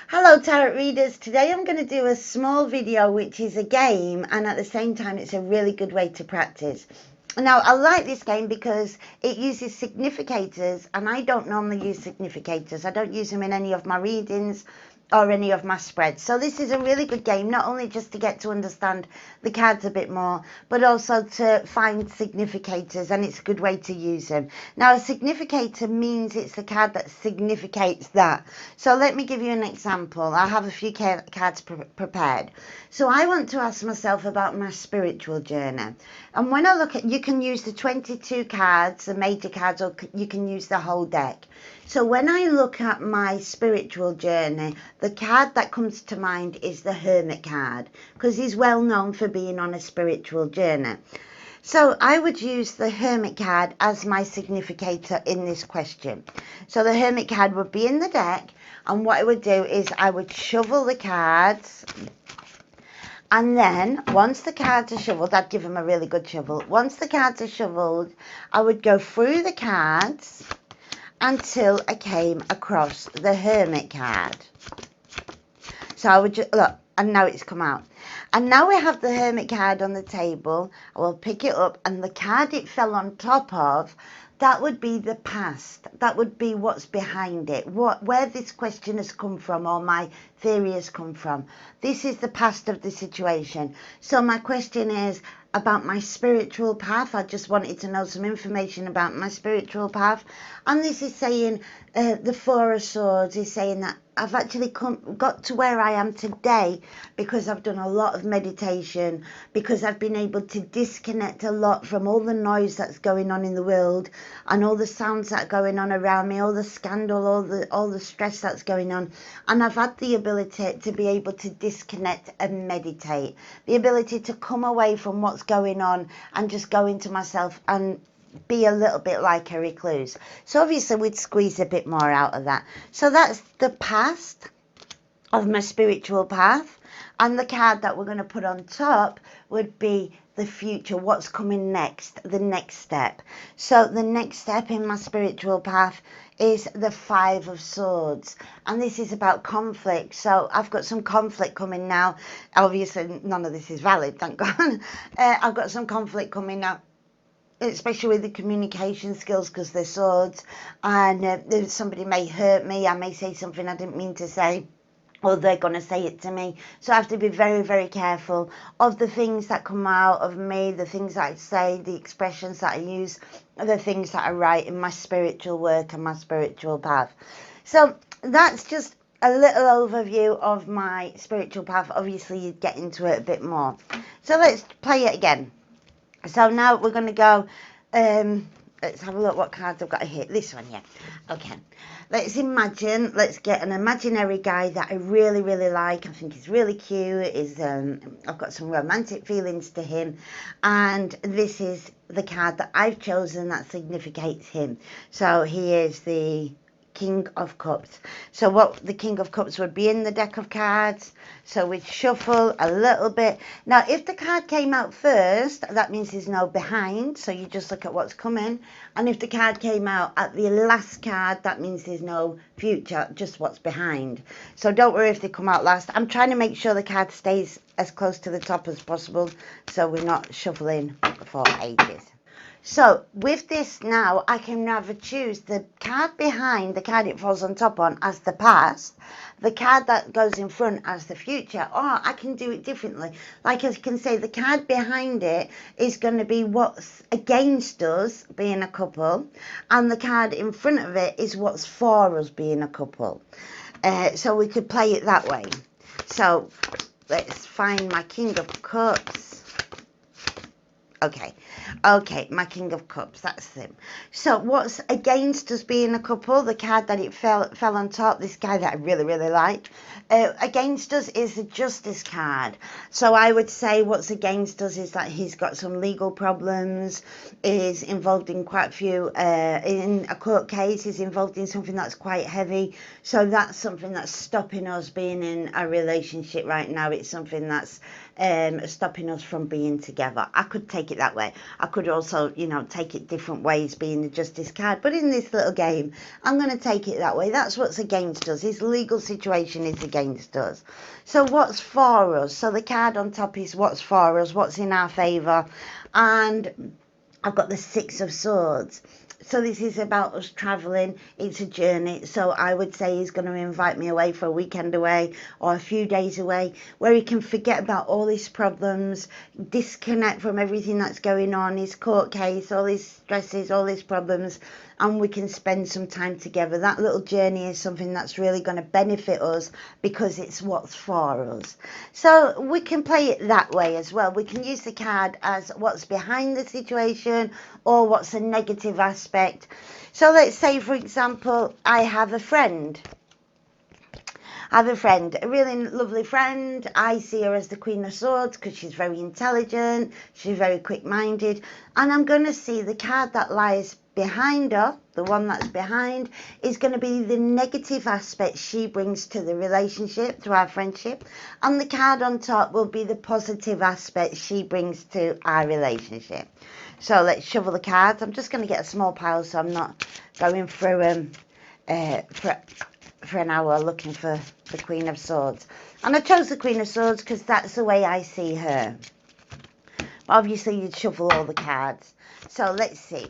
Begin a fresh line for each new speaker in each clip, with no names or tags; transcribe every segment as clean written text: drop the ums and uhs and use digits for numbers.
Hello tarot readers, today I'm going to do a small video which is a game and at the same time it's a really good way to practice. Now I like this game because it uses significators and I don't normally use significators. I don't use them in any of my readings or any of my spreads. So this is a really good game, not only just to get to understand the cards a bit more, but also to find significators, and it's a good way to use them. Now a significator means it's the card that significates that. So let me give you an example. I have a few cards prepared. So I want to ask myself about my spiritual journey. And when I look at, you can use the 22 cards, the major cards, or you can use the whole deck. So when I look at my spiritual journey, the card that comes to mind is the Hermit card, because he's well known for being on a spiritual journey. So I would use the Hermit card as my significator in this question. So the Hermit card would be in the deck, and what I would do is I would shuffle the cards, and then once the cards are shuffled, I'd give them a really good shuffle. Once the cards are shuffled, I would go through the cards until I came across the Hermit card. So I would just look, and now it's come out. And now we have the Hermit card on the table. I will pick it up, and the card it fell on top of, that would be the past. That would be what's behind it, where this question has come from, or my theory has come from. This is the past of the situation. So my question is about my spiritual path. I just wanted to know some information about my spiritual path. And this is saying, the Four of Swords is saying that I've actually got to where I am today because I've done a lot of meditation, because I've been able to disconnect a lot from all the noise that's going on in the world and all the sounds that are going on around me, all the scandal, all the stress that's going on. And I've had the ability to be able to disconnect and meditate, the ability to come away from what's going on and just go into myself and be a little bit like a recluse. So obviously we'd squeeze a bit more out of that. So that's the past of my spiritual path, and the card that we're going to put on top would be the future, what's coming next, the next step. So the next step in my spiritual path is the Five of Swords, and this is about conflict. So I've got some conflict coming now. Obviously none of this is valid, thank God. I've got some conflict coming now, especially with the communication skills, because they're swords, and somebody may hurt me. I may say something I didn't mean to say, or they're going to say it to me. So I have to be very, very careful of the things that come out of me, the things that I say, the expressions that I use, the things that I write in my spiritual work and my spiritual path. So that's just a little overview of my spiritual path. Obviously you'd get into it a bit more. So let's play it again. So now we're going to go, let's have a look what cards I've got here. This one, yeah. Okay. Let's get an imaginary guy that I really, really like. I think he's really cute. I've got some romantic feelings to him. And this is the card that I've chosen that significates him. So he is the King of Cups. So what the King of Cups would be in the deck of cards. So we'd shuffle a little bit. Now if the card came out first, that means there's no behind, so you just look at what's coming. And if the card came out at the last card, that means there's no future, just what's behind. So don't worry if they come out last. I'm trying to make sure the card stays as close to the top as possible, so we're not shuffling for ages. So with this now, I can either choose the card behind, the card it falls on top on, as the past, the card that goes in front as the future, or I can do it differently. Like I can say the card behind it is going to be what's against us being a couple, and the card in front of it is what's for us being a couple. So we could play it that way. So let's find my King of Cups. Okay, my King of Cups, that's him. So what's against us being a couple, the card that it fell on top, this guy that I really, really like, against us is the Justice card. So I would say what's against us is that he's got some legal problems, is involved in quite a few, in a court case, is involved in something that's quite heavy. So that's something that's stopping us being in a relationship right now. It's something that's stopping us from being together. I could take it that way. I I could also, you know, take it different ways being the justice card. But in this little game, I'm going to take it that way. That's what's against us. His legal situation is against us. So what's for us? So the card on top is what's for us, what's in our favour. And I've got the Six of Swords. So this is about us travelling. It's a journey. So I would say he's going to invite me away for a weekend away or a few days away where he can forget about all his problems, disconnect from everything that's going on, his court case, all his stresses, all his problems, and we can spend some time together. That little journey is something that's really going to benefit us because it's what's for us. So we can play it that way as well. We can use the card as what's behind the situation or what's a negative aspect. So let's say, for example, I have a friend. A really lovely friend. I see her as the Queen of Swords because she's very intelligent, she's very quick-minded, and I'm going to see the card that lies behind her, the one that's behind, is going to be the negative aspect she brings to the relationship, to our friendship, and the card on top will be the positive aspect she brings to our relationship. So let's shuffle the cards. I'm just going to get a small pile so I'm not going through for an hour looking for the Queen of Swords. And I chose the Queen of Swords because that's the way I see her. Obviously, you'd shuffle all the cards. So let's see.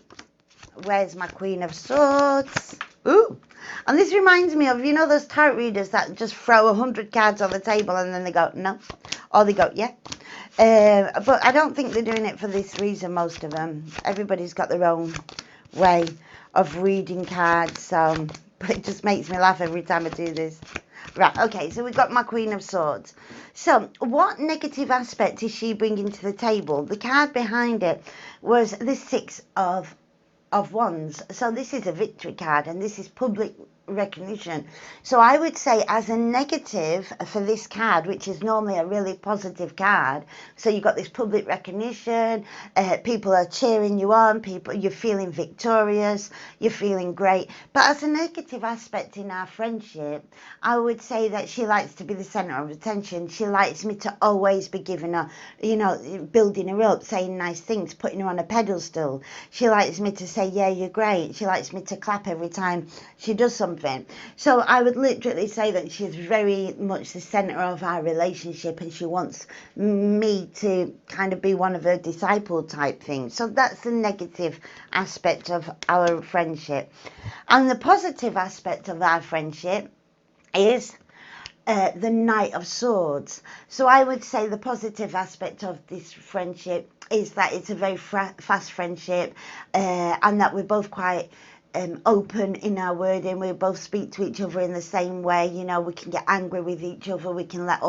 Where's my Queen of Swords? Ooh. And this reminds me of, you know, those tarot readers that just throw 100 cards on the table and then they go, no. Or they go, yeah. But I don't think they're doing it for this reason, most of them. Everybody's got their own way of reading cards. So, but it just makes me laugh every time I do this. Right, okay, so we've got my Queen of Swords. So, what negative aspect is she bringing to the table? The card behind it was the Six of Wands. So this is a victory card and this is public recognition. So I would say as a negative for this card, which is normally a really positive card, so you've got this public recognition, people are cheering you on, you're feeling victorious, you're feeling great. But as a negative aspect in our friendship, I would say that she likes to be the centre of attention. She likes me to always be giving her, you know, building her up, saying nice things, putting her on a pedestal. She likes me to say, yeah, you're great. She likes me to clap every time she does something. So I would literally say that she's very much the centre of our relationship and she wants me to kind of be one of her disciple type things. So that's the negative aspect of our friendship. And the positive aspect of our friendship is the Knight of Swords. So I would say the positive aspect of this friendship is that it's a very fast friendship and that we're both quite open in our wording. We both speak to each other in the same way. You know, we can get angry with each other. We can let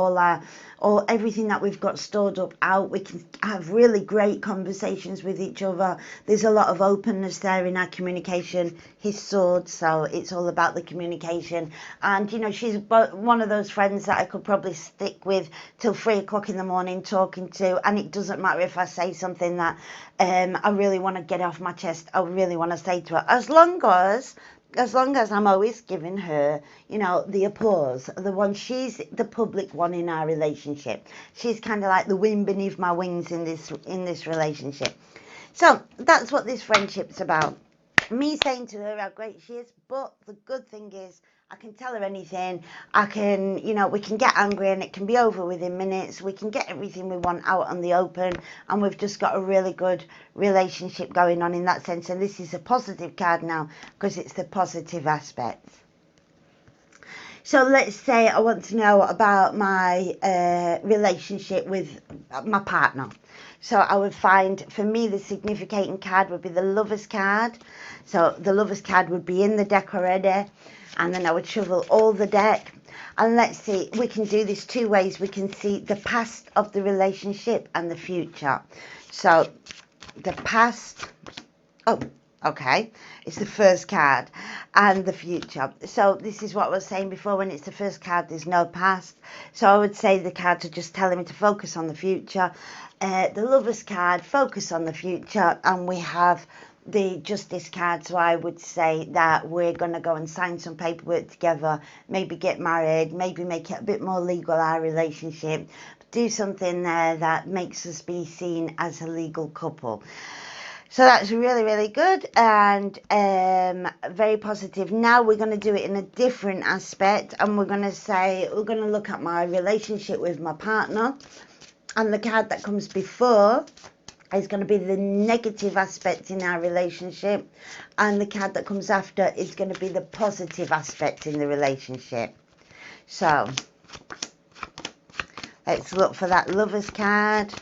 everything that we've got stored up out. We can have really great conversations with each other. There's a lot of openness there in our communication. His sword, so it's all about the communication. And you know, she's one of those friends that I could probably stick with till 3 o'clock in the morning talking to, and it doesn't matter if I say something that I really want to get off my chest, I really want to say to her, as long as I'm always giving her, you know, the applause, the one, she's the public one in our relationship. She's kind of like the wind beneath my wings in this relationship. So that's what this friendship's about. Me saying to her how great she is, but the good thing is I can tell her anything. I can, you know, we can get angry and it can be over within minutes. We can get everything we want out on the open, and we've just got a really good relationship going on in that sense. And this is a positive card now because it's the positive aspects. So let's say I want to know about my relationship with my partner. So I would find, for me, the significating card would be the Lover's card. So the Lover's card would be in the deck already. And then I would shuffle all the deck. And let's see, we can do this two ways. We can see the past of the relationship and the future. So the past, oh, okay, it's the first card, and the future. So this is what I was saying before, when it's the first card, there's no past. So I would say the cards are just telling me to focus on the future. The Lover's card, focus on the future, and we have the Justice card. So I would say that we're going to go and sign some paperwork together, maybe get married, maybe make it a bit more legal, our relationship, do something there that makes us be seen as a legal couple. So that's really, really good and very positive. Now we're going to do it in a different aspect, and we're going to look at my relationship with my partner, and the card that comes before is going to be the negative aspect in our relationship, and the card that comes after is going to be the positive aspect in the relationship. So let's look for that Lovers card.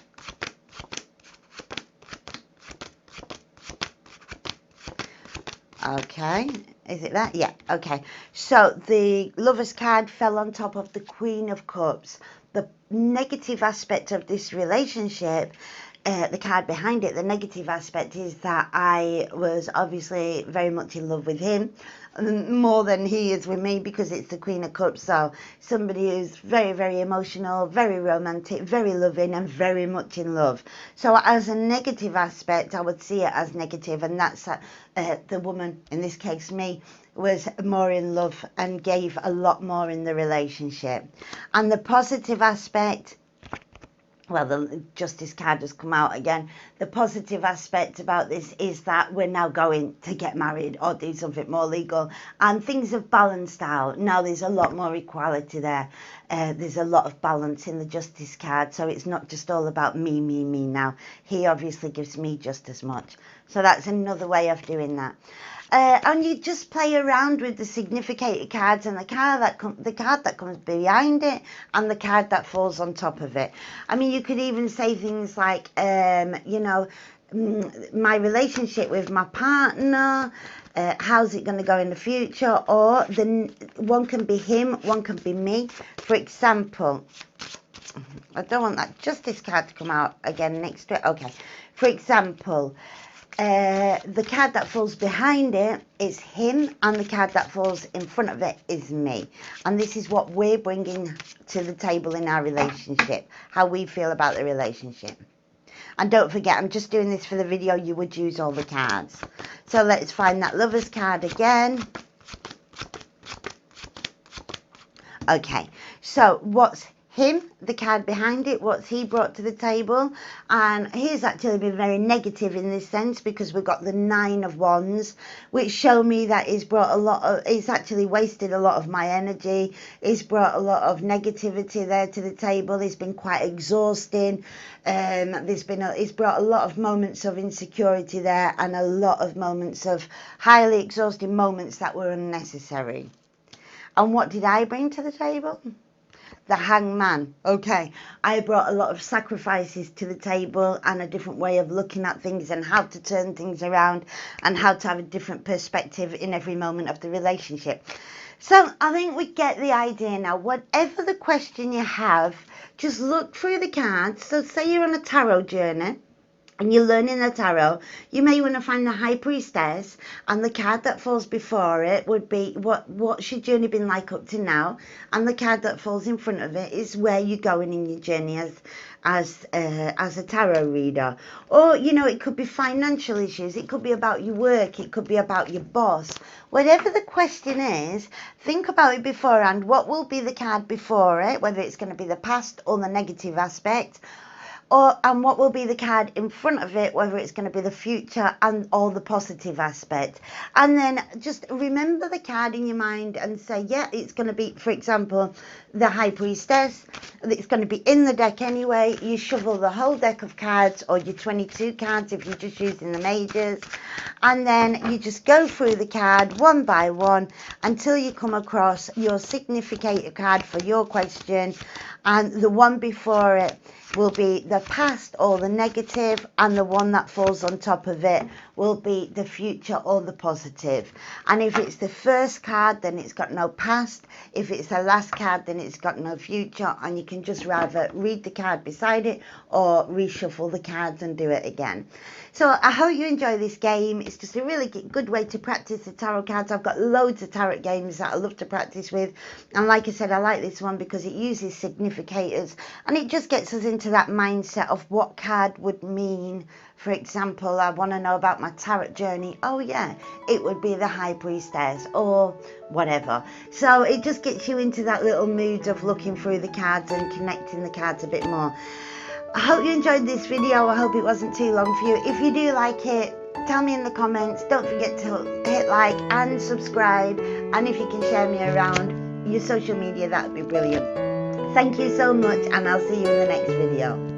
Okay, is it that? Yeah, okay. So the Lovers card fell on top of the Queen of Cups. The negative aspect of this relationship, the card behind it, the negative aspect is that I was obviously very much in love with him, more than he is with me, because it's the Queen of Cups. So somebody who's very, very emotional, very romantic, very loving, and very much in love. So as a negative aspect, I would see it as negative, and that's the woman, in this case me, was more in love and gave a lot more in the relationship. And the positive aspect, well, the Justice card has come out again. The positive aspect about this is that we're now going to get married or do something more legal, and things have balanced out. Now there's a lot more equality there. There's a lot of balance in the Justice card, so it's not just all about me now. He obviously gives me just as much. So that's another way of doing that. And you just play around with the significator cards and the card that comes behind it and the card that falls on top of it. I mean, you could even say things like, you know, my relationship with my partner, how's it going to go in the future, or one can be him, one can be me. For example, I don't want that Justice card to come out again next to it. Okay, for example, the card that falls behind it is him, and the card that falls in front of it is me. And this is what we're bringing to the table in our relationship, how we feel about the relationship. And don't forget, I'm just doing this for the video. You would use all the cards. So let's find that Lovers card again. Okay, so what's him, the card behind it, what's he brought to the table? And he's actually been very negative in this sense, because we've got the 9 of Wands, which show me that he's actually wasted a lot of my energy. He's brought a lot of negativity there to the table. He's been quite exhausting. He's brought a lot of moments of insecurity there, and a lot of moments of highly exhausting moments that were unnecessary. And what did I bring to the table? The Hangman. Okay, I brought a lot of sacrifices to the table, and a different way of looking at things, and how to turn things around, and how to have a different perspective in every moment of the relationship. So I think we get the idea now. Whatever the question you have, just look through the cards. So say you're on a tarot journey and you're learning the tarot, you may want to find the High Priestess, and the card that falls before it would be what's your journey been like up to now, and the card that falls in front of it is where you're going in your journey as a tarot reader. Or, you know, it could be financial issues, it could be about your work, it could be about your boss. Whatever the question is, think about it beforehand. What will be the card before it, whether it's going to be the past or the negative aspect, and what will be the card in front of it, whether it's going to be the future or the positive aspect. And then just remember the card in your mind and say, yeah, it's going to be, for example, the High Priestess. It's going to be in the deck anyway. You shuffle the whole deck of cards, or your 22 cards if you're just using the majors, and then you just go through the card one by one until you come across your significator card for your question, and the one before it will be the past or the negative, and the one that falls on top of it will be the future or the positive. And if it's the first card, then it's got no past. If it's the last card, then it's got no future, and you can just rather read the card beside it or reshuffle the cards and do it again. So I hope you enjoy this game. It's just a really good way to practice the tarot cards. I've got loads of tarot games that I love to practice with, and like I said, I like this one because it uses significators, and it just gets us into that mindset of what card would mean. For example, I want to know about my tarot journey. Oh yeah, it would be the High Priestess or whatever. So it just gets you into that little mood of looking through the cards and connecting the cards a bit more. I hope you enjoyed this video. I hope it wasn't too long for you. If you do like it, tell me in the comments. Don't forget to hit like and subscribe. And if you can share me around your social media, that would be brilliant. Thank you so much, and I'll see you in the next video.